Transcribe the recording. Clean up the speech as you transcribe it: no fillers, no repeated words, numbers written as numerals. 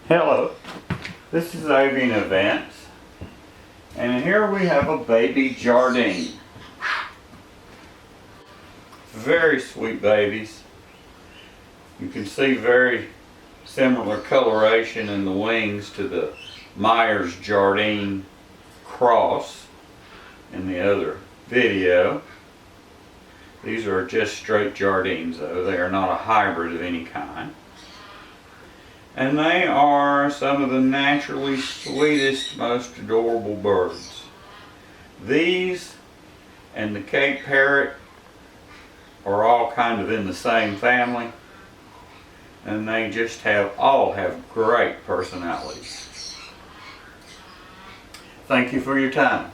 Hello, this is Avian Events, and here we have a baby Jardine. Very sweet babies. You can see very similar coloration in the wings to the Myers Jardine cross in the other video. These are just straight Jardines though, they are not a hybrid of any kind. And they are some of the naturally sweetest, most adorable birds. These and the Cape Parrot are all kind of in the same family, and they just all have great personalities. Thank you for your time.